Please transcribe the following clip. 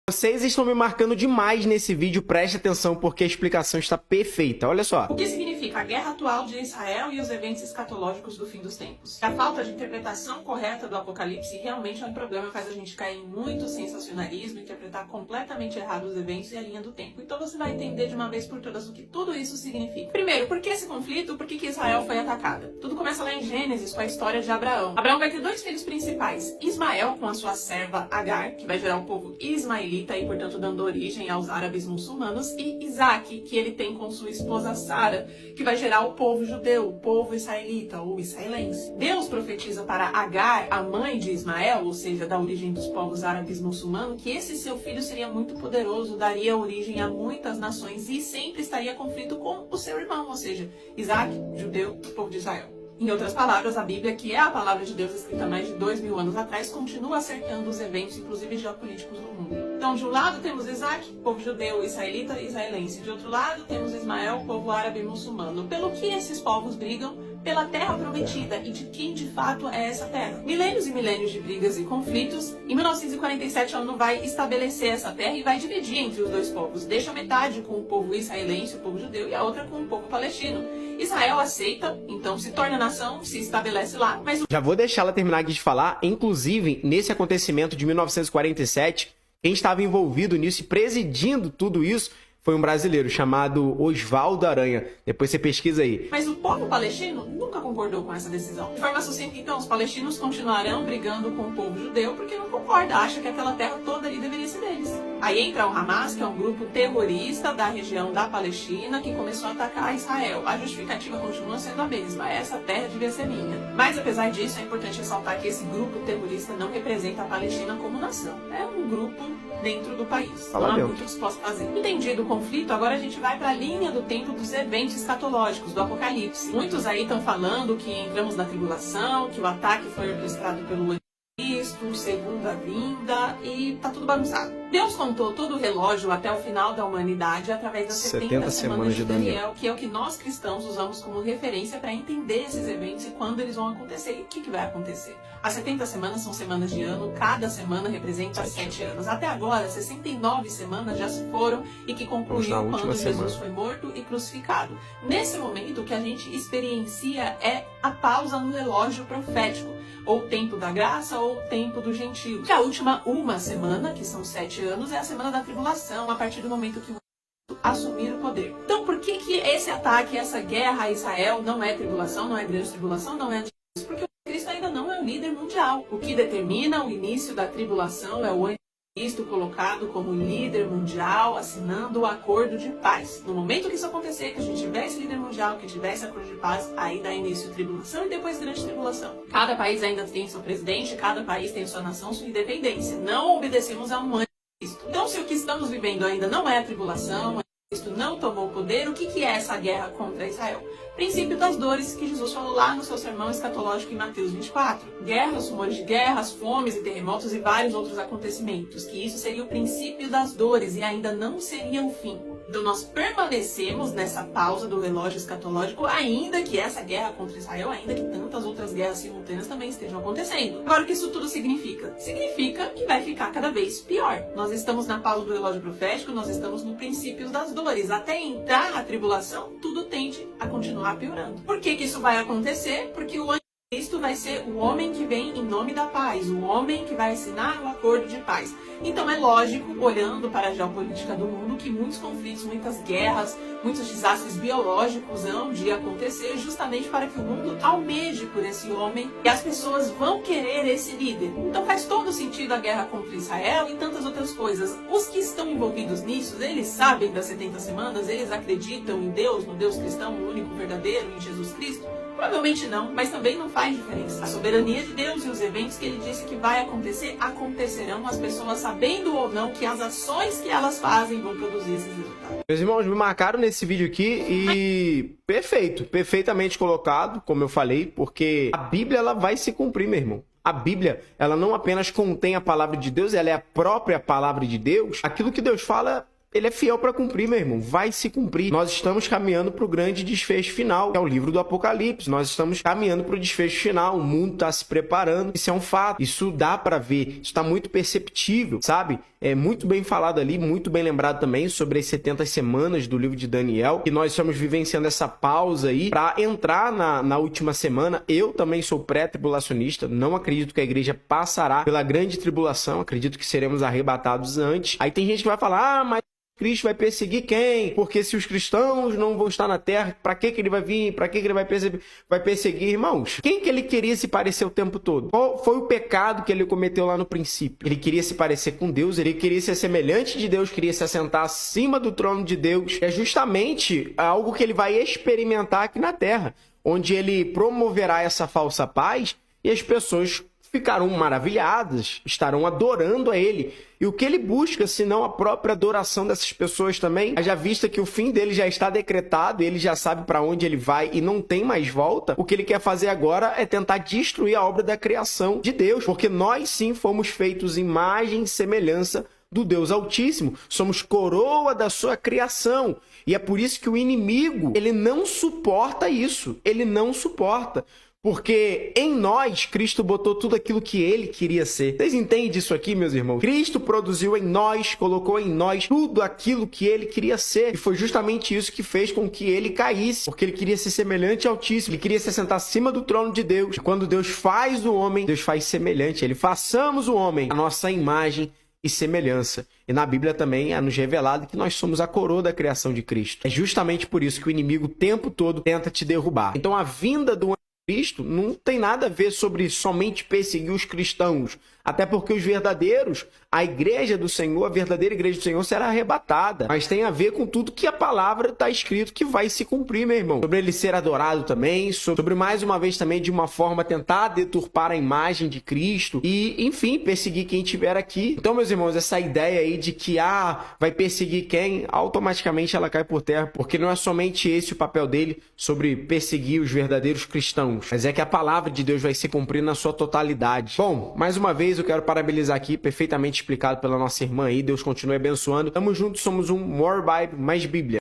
Vocês estão me marcando demais nesse vídeo, preste atenção porque a explicação está perfeita. Olha só. O que significa a guerra atual de Israel e os eventos escatológicos do fim dos tempos? A falta de interpretação correta do Apocalipse realmente é um problema, faz a gente cair em muito sensacionalismo, interpretar completamente errado os eventos e a linha do tempo. Então você vai entender de uma vez por todas o que tudo isso significa. Primeiro, por que esse conflito? Por que Israel foi atacada? Tudo começa lá em Gênesis com a história de Abraão. Abraão vai ter dois filhos principais, Ismael com a sua serva Agar, que vai gerar o povo ismaelita e, portanto, dando origem aos árabes muçulmanos, e Isaac, que ele tem com sua esposa Sara, que vai gerar o povo judeu, o povo israelita ou israelense. Deus profetiza para Agar, a mãe de Ismael, ou seja, da origem dos povos árabes muçulmanos, que esse seu filho seria muito poderoso, daria origem a muitas nações e sempre estaria em conflito com o seu irmão, ou seja, Isaac, judeu, povo de Israel. Em outras palavras, a Bíblia, que é a palavra de Deus escrita mais de 2000 anos atrás, continua acertando os eventos, inclusive geopolíticos do mundo. Então, de um lado temos Isaac, povo judeu, israelita e israelense. De outro lado temos Ismael, povo árabe e muçulmano. Pelo que esses povos brigam? Pela terra prometida e de quem de fato é essa terra. Milênios e milênios de brigas e conflitos. Em 1947 a ONU vai estabelecer essa terra e vai dividir entre os dois povos. Deixa metade com o povo israelense, o povo judeu, e a outra com o povo palestino. Israel aceita, então se torna nação, se estabelece lá, mas... Já vou deixar ela terminar aqui de falar. Inclusive, nesse acontecimento de 1947, quem estava envolvido nisso e presidindo tudo isso foi um brasileiro chamado Oswaldo Aranha. Depois você pesquisa aí. Mas o povo palestino nunca concordou com essa decisão. De forma sucinta, então, os palestinos continuarão brigando com o povo judeu porque não concorda, acha que aquela terra toda ali deveria ser deles. Aí entra o Hamas, que é um grupo terrorista da região da Palestina, que começou a atacar Israel. A justificativa continua sendo a mesma, essa terra devia ser minha. Mas apesar disso, é importante ressaltar que esse grupo terrorista não representa a Palestina como nação. É um grupo dentro do país. Não há muito que se possa fazer. Entendido o conflito, agora a gente vai para a linha do tempo dos eventos escatológicos, do Apocalipse. Muitos aí estão falando que entramos na tribulação, que o ataque foi orquestrado pelo Cristo, segunda vinda, e tá tudo bagunçado. Deus contou todo o relógio até o final da humanidade através das 70 semanas de Daniel, que é o que nós cristãos usamos como referência para entender esses eventos e quando eles vão acontecer e o que vai acontecer. As 70 semanas são semanas de ano, cada semana representa 7 anos. Até agora, 69 semanas já se foram e que concluíram quando Jesus foi morto e crucificado. Nesse momento, o que a gente experiencia é a pausa no relógio profético, ou o tempo da graça, ou o tempo do gentio. Que a última uma semana, que são 7 anos, é a semana da tribulação, a partir do momento que o assumir o poder. Então, por que esse ataque, essa guerra a Israel não é tribulação, não é grande tribulação, não é anticristo? Porque o Cristo ainda não é o líder mundial. O que determina o início da tribulação é o Cristo colocado como líder mundial, assinando o acordo de paz. No momento que isso acontecer, que a gente tiver esse líder mundial, que tiver esse acordo de paz, aí dá início a tribulação e depois grande tribulação. Cada país ainda tem seu presidente, cada país tem sua nação, sua independência. Não obedecemos a um anticristo. Então, se o que estamos vivendo ainda não é a tribulação, Cristo não tomou o poder, o que é essa guerra contra Israel? Princípio das dores que Jesus falou lá no seu sermão escatológico em Mateus 24. Guerras, rumores de guerras, fomes e terremotos e vários outros acontecimentos. Que isso seria o princípio das dores e ainda não seria o fim. Então nós permanecemos nessa pausa do relógio escatológico, ainda que essa guerra contra Israel, ainda que tantas outras guerras simultâneas também estejam acontecendo. Agora, o que isso tudo significa? Significa que vai ficar cada vez pior. Nós estamos na pausa do relógio profético, nós estamos no princípio das dores. Até entrar a tribulação, tudo tende a continuar piorando. Por que isso vai acontecer? Porque o Cristo vai ser o homem que vem em nome da paz, o homem que vai assinar o acordo de paz. Então é lógico, olhando para a geopolítica do mundo, que muitos conflitos, muitas guerras, muitos desastres biológicos hão de acontecer justamente para que o mundo almeje por esse homem e as pessoas vão querer esse líder. Então faz todo sentido a guerra contra Israel e tantas outras coisas. Os que estão envolvidos nisso, eles sabem das 70 semanas, eles acreditam em Deus, no Deus cristão, no único verdadeiro, em Jesus Cristo? Provavelmente não, mas também não faz diferença. A soberania de Deus e os eventos que ele disse que vai acontecer, acontecerão, as pessoas sabendo ou não que as ações que elas fazem vão produzir esses resultados. Meus irmãos, me marcaram nesse vídeo aqui e perfeito, perfeitamente colocado, como eu falei, porque a Bíblia ela vai se cumprir, meu irmão. A Bíblia, ela não apenas contém a palavra de Deus, ela é a própria palavra de Deus. Aquilo que Deus fala ele é fiel para cumprir, meu irmão. Vai se cumprir. Nós estamos caminhando para o grande desfecho final, que é o livro do Apocalipse. Nós estamos caminhando para o desfecho final. O mundo está se preparando. Isso é um fato. Isso dá para ver. Isso está muito perceptível, sabe? É muito bem falado ali, muito bem lembrado também sobre as 70 semanas do livro de Daniel, que nós estamos vivenciando essa pausa aí para entrar na última semana. Eu também sou pré-tribulacionista. Não acredito que a igreja passará pela grande tribulação. Acredito que seremos arrebatados antes. Aí tem gente que vai falar, mas Cristo vai perseguir quem? Porque se os cristãos não vão estar na terra, para que ele vai vir? Para que ele vai perseguir? Irmãos, quem que ele queria se parecer o tempo todo? Qual foi o pecado que ele cometeu lá no princípio? Ele queria se parecer com Deus, ele queria ser semelhante de Deus, queria se assentar acima do trono de Deus. É justamente algo que ele vai experimentar aqui na terra, onde ele promoverá essa falsa paz e as pessoas ficarão maravilhadas, estarão adorando a ele. E o que ele busca, senão a própria adoração dessas pessoas também? Já vista que o fim dele já está decretado, ele já sabe para onde ele vai e não tem mais volta, o que ele quer fazer agora é tentar destruir a obra da criação de Deus, porque nós sim fomos feitos imagem e semelhança do Deus Altíssimo, somos coroa da sua criação. E é por isso que o inimigo, ele não suporta isso, ele não suporta. Porque em nós, Cristo botou tudo aquilo que ele queria ser. Vocês entendem disso aqui, meus irmãos? Cristo produziu em nós, colocou em nós tudo aquilo que ele queria ser. E foi justamente isso que fez com que ele caísse. Porque ele queria ser semelhante ao Altíssimo. Ele queria se sentar acima do trono de Deus. E quando Deus faz o homem, Deus faz semelhante. Ele façamos o homem a nossa imagem e semelhança. E na Bíblia também é nos revelado que nós somos a coroa da criação de Cristo. É justamente por isso que o inimigo o tempo todo tenta te derrubar. Então a vinda do Cristo não tem nada a ver sobre somente perseguir os cristãos, até porque os verdadeiros, a igreja do Senhor, a verdadeira igreja do Senhor será arrebatada, mas tem a ver com tudo que a palavra está escrito que vai se cumprir, meu irmão, sobre ele ser adorado também, sobre mais uma vez também de uma forma tentar deturpar a imagem de Cristo e, enfim, perseguir quem estiver aqui. Então, meus irmãos, essa ideia aí de que, vai perseguir quem, automaticamente ela cai por terra, porque não é somente esse o papel dele sobre perseguir os verdadeiros cristãos, mas é que a palavra de Deus vai se cumprir na sua totalidade. Bom, mais uma vez eu quero parabenizar aqui, perfeitamente explicado pela nossa irmã aí, Deus continue abençoando. Tamo junto, somos um More Bible, mais Bíblia.